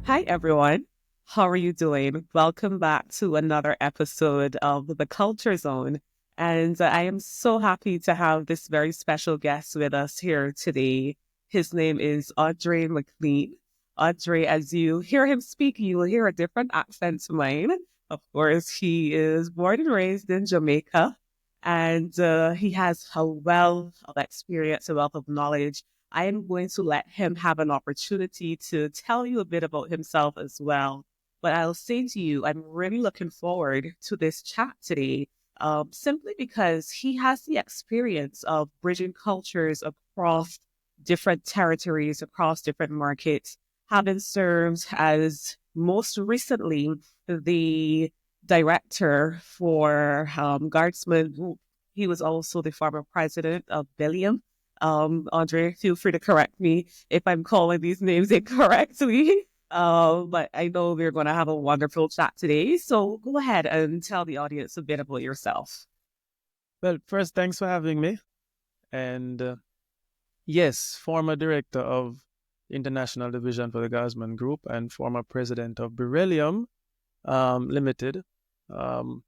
Hi, everyone. How are you doing? Welcome back to another episode of The Culture Zone. And I am so happy to have this very special guest with us here today. His name is Audrey McLean. Audrey, as you hear him speak, you will hear a different accent to mine. Of course, he is born and raised in Jamaica, and he has a wealth of experience, a wealth of knowledge. I am going to let him have an opportunity to tell you a bit about himself as well. But I'll say to you, I'm really looking forward to this chat today, simply because he has the experience of bridging cultures across different territories, across different markets, having served as most recently the director for Guardsman Group. He was also the former president of Billiam. Andre, feel free to correct me if I'm calling these names incorrectly. But I know we're going to have a wonderful chat today. So go ahead and tell the audience a bit about yourself. Well, first, thanks for having me. And yes, former director of International Division for the Guardsman Group and former president of Beryllium Limited. Um,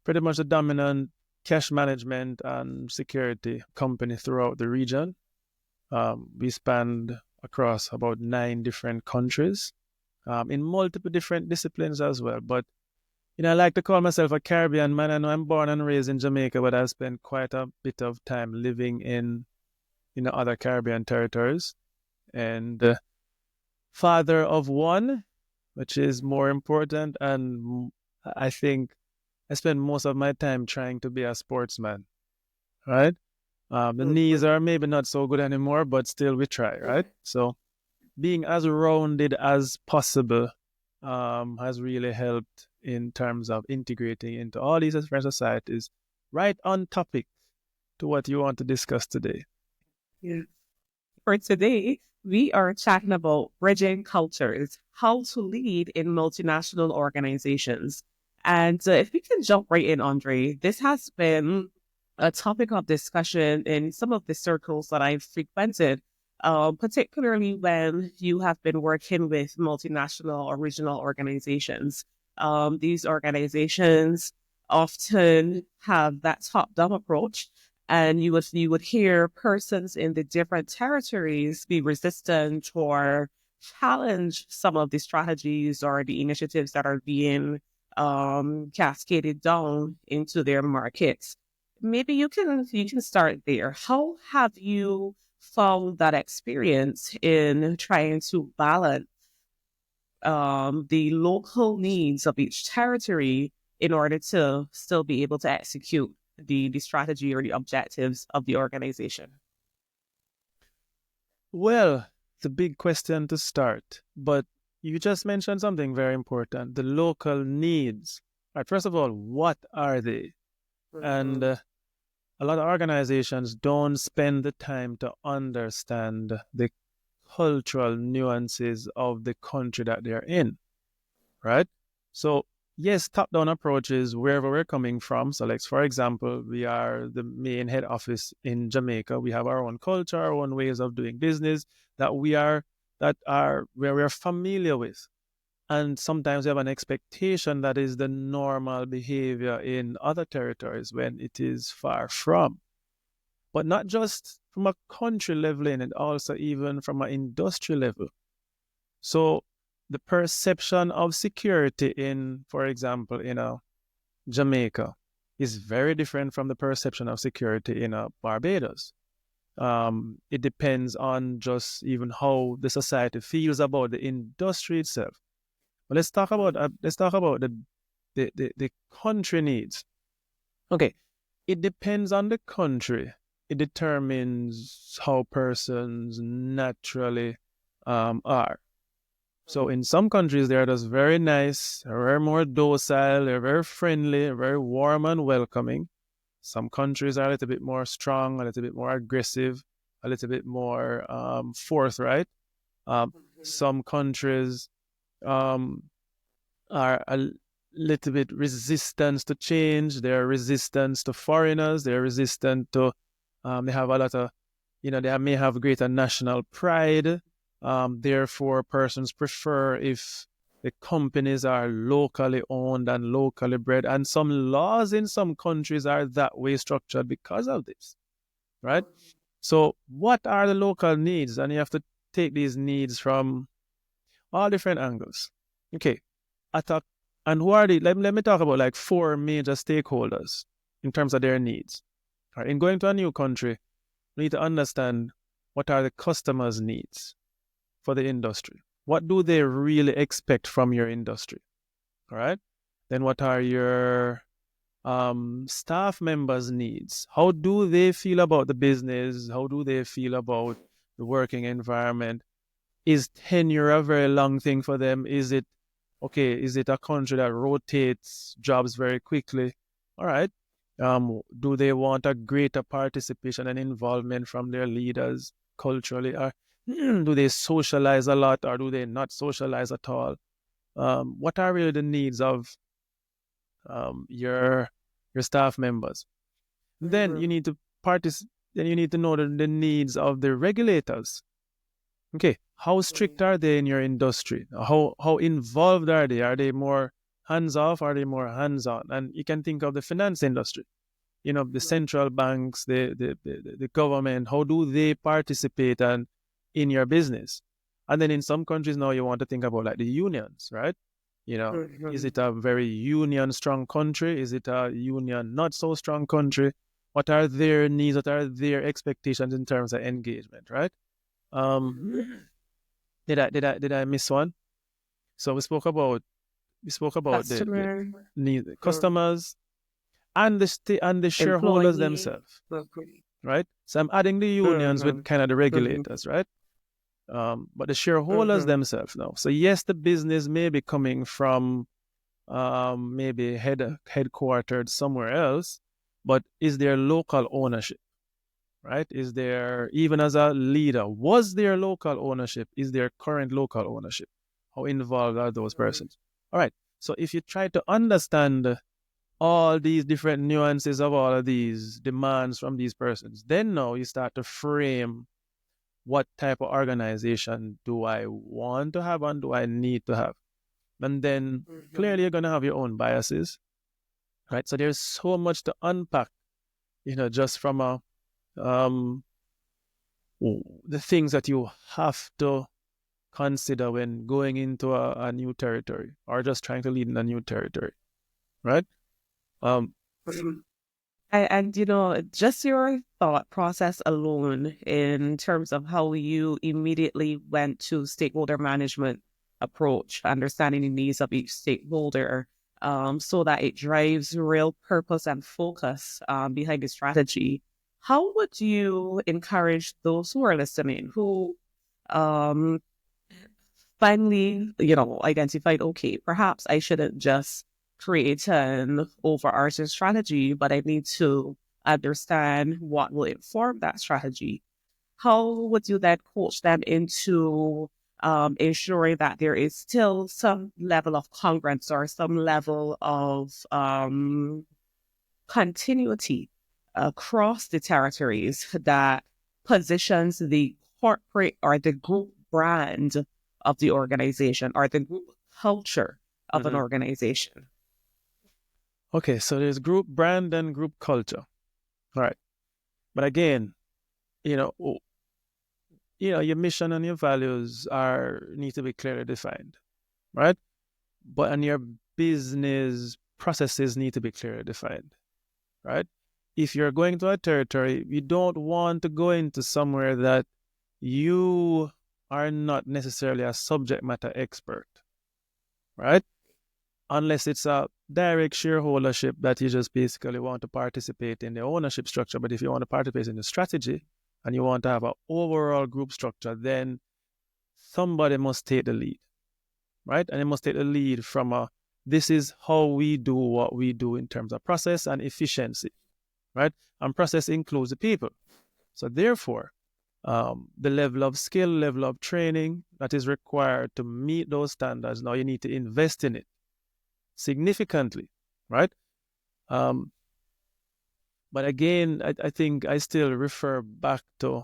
Pretty much the dominant cash management and security company throughout the region. We spanned across about 9 different countries in multiple different disciplines as well. But I like to call myself a Caribbean man. I know I'm born and raised in Jamaica, but I've spent quite a bit of time living in other Caribbean territories. And father of one, which is more important. And I think I spend most of my time trying to be a sportsman, right? The knees are maybe not so good anymore, but still we try, right? So being as rounded as possible has really helped in terms of integrating into all these different societies, right on topic to what you want to discuss today. Yeah. For today, we are chatting about bridging cultures, how to lead in multinational organizations. And if we can jump right in, Andre, this has been a topic of discussion in some of the circles that I've frequented, particularly when you have been working with multinational or regional organizations. These organizations often have that top-down approach, and you would hear persons in the different territories be resistant or challenge some of the strategies or the initiatives that are being cascaded down into their markets. Maybe you can start there. How have you found that experience in trying to balance the local needs of each territory in order to still be able to execute the strategy or the objectives of the organization? Well, it's a big question to start, but you just mentioned something very important, the local needs. Right, first of all, what are they? And Mhm. a lot of organizations don't spend the time to understand the cultural nuances of the country that they're in, right? So, yes, top down approaches wherever we're coming from. So, like, for example, we are the main head office in Jamaica. We have our own culture, our own ways of doing business that are where we're familiar with. And sometimes we have an expectation that is the normal behavior in other territories when it is far from. But not just from a country level, and also even from an industry level. So the perception of security in, for example, Jamaica is very different from the perception of security in Barbados. It depends on just even how the society feels about the industry itself. But let's talk about the country needs. Okay, it depends on the country. It determines how persons naturally are. So in some countries, they're just very nice, very more docile, they're very friendly, very warm and welcoming. Some countries are a little bit more strong, a little bit more aggressive, a little bit more forthright. Some countries um, are a little bit resistant to change. They're resistant to foreigners. They're resistant to. They have a lot of, they may have greater national pride. Therefore, persons prefer if the companies are locally owned and locally bred. And some laws in some countries are that way structured because of this, right? So, what are the local needs? And you have to take these needs from all different angles. Okay, attack. And who are the, let me talk about like four major stakeholders in terms of their needs. All right, in going to a new country, we need to understand what are the customers' needs for the industry. What do they really expect from your industry? All right. Then what are your staff members' needs? How do they feel about the business? How do they feel about the working environment? Is tenure a very long thing for them? Is it okay? Is it a country that rotates jobs very quickly? All right. Do they want a greater participation and involvement from their leaders culturally? Or do they socialize a lot, or do they not socialize at all? What are really the needs of your staff members? Then you Mm-hmm. need to participate. Then you need to know the needs of the regulators. Okay, how strict are they in your industry? How involved are they? Are they more hands off? Are they more hands on? And you can think of the finance industry. You know, the central banks, the government. How do they participate and in your business? And then in some countries now you want to think about like the unions, right? You know, is Mm-hmm. it a very union strong country? Is it a union not so strong country? What are their needs? What are their expectations in terms of engagement, right? Um, did I miss one? So we spoke about the Customer, need mm, customers and the shareholders employee. themselves, Mm-hmm. right? So I'm adding the unions with Mm-hmm. kind of the Mm-hmm. regulators, right? But the shareholders Mm-hmm. themselves now. So yes, the business may be coming from maybe headquartered somewhere else, but is there local ownership, right? Is there, even as a leader, was there local ownership? Is there current local ownership? How involved are those persons? All right. So if you try to understand all these different nuances of all of these demands from these persons, then now you start to frame what type of organization do I want to have and do I need to have? And then Mm-hmm. clearly you're going to have your own biases, right? So there's so much to unpack, just from um, the things that you have to consider when going into a new territory or just trying to lead in a new territory, right? Um, Just your thought process alone in terms of how you immediately went to stakeholder management approach, understanding the needs of each stakeholder, so that it drives real purpose and focus behind the strategy. How would you encourage those who are listening, who um, finally, identified, okay, perhaps I shouldn't just create an overarching strategy, but I need to understand what will inform that strategy. How would you then coach them into ensuring that there is still some level of congruence or some level of continuity across the territories that positions the corporate or the group brand of the organization or the group culture of an mhm. organization? Okay, so there's group brand and group culture. All right. But again, you know, your mission and your values are need to be clearly defined, right? But and your business processes need to be clearly defined, right? If you're going to a territory, you don't want to go into somewhere that you are not necessarily a subject matter expert, right? Unless it's a direct shareholdership that you just basically want to participate in the ownership structure. But if you want to participate in the strategy and you want to have an overall group structure, then somebody must take the lead, right? And it must take the lead from this is how we do what we do in terms of process and efficiency, right? And process includes the people. So therefore, the level of skill, level of training that is required to meet those standards, now you need to invest in it significantly, right? Um, but again, I think I still refer back to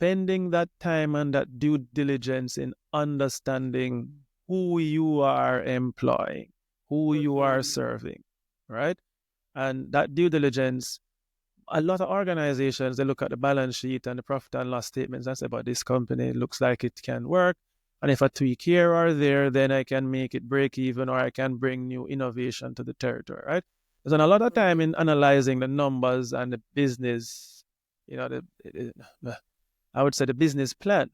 spending that time and that due diligence in understanding who you are employing, who you are serving, right? And that due diligence, a lot of organizations, they look at the balance sheet and the profit and loss statements and say, but this company looks like it can work. And if I tweak here or there, then I can make it break even, or I can bring new innovation to the territory, right? There's a lot of time in analyzing the numbers and the business, I would say the business plan.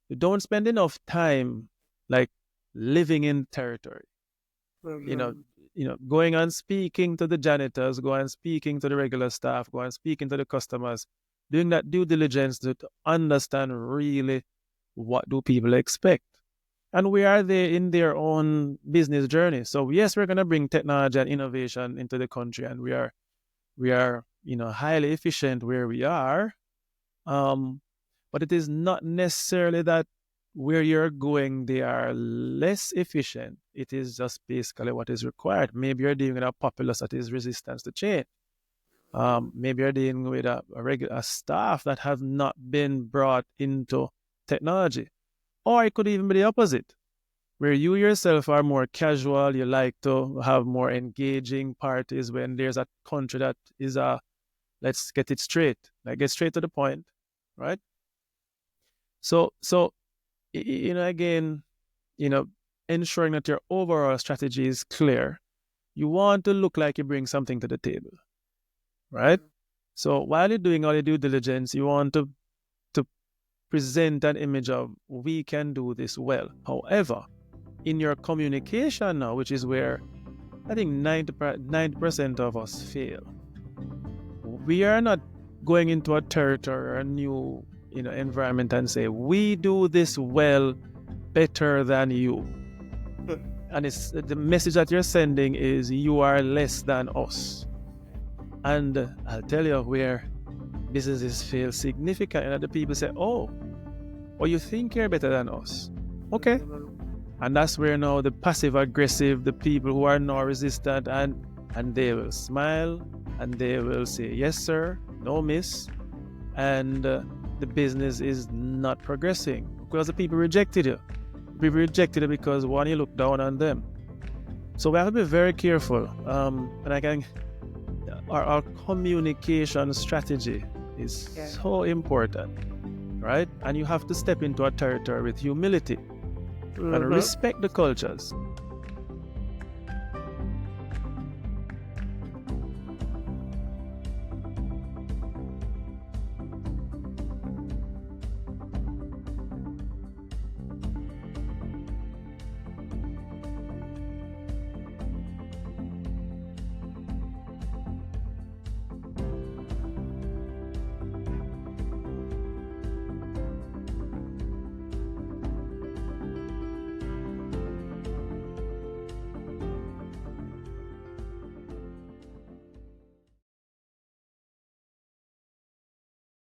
You don't spend enough time like living in territory. You know, going and speaking to the janitors, go and speaking to the regular staff, go and speaking to the customers, doing that due diligence to understand really what do people expect, and where are they in their own business journey. So yes, we're going to bring technology and innovation into the country, and we are highly efficient where we are, but it is not necessarily that where you're going they are less efficient. It is just basically what is required. Maybe you're dealing with a populace that is resistant to change. Maybe you're dealing with a regular staff that have not been brought into technology. Or it could even be the opposite, where you yourself are more casual. You like to have more engaging parties when there's a country that is let's get it straight, like get straight to the point, right? So again, ensuring that your overall strategy is clear. You want to look like you bring something to the table, right? So while you're doing all your due diligence, you want to present an image of we can do this well. However, in your communication now, which is where I think 90% of us fail, we are not going into a territory or a new environment and say we do this well better than you. And it's the message that you're sending is you are less than us. And I'll tell you where businesses fail significantly, and the people say, oh, you think you're better than us. Okay. And that's where now the passive aggressive, the people who are now resistant, and they will smile and they will say, yes, sir, no, miss. And the business is not progressing because the people rejected you. People rejected it because one, you look down on them. So we have to be very careful. And again, our communication strategy is so important, right? And you have to step into a territory with humility and respect the cultures.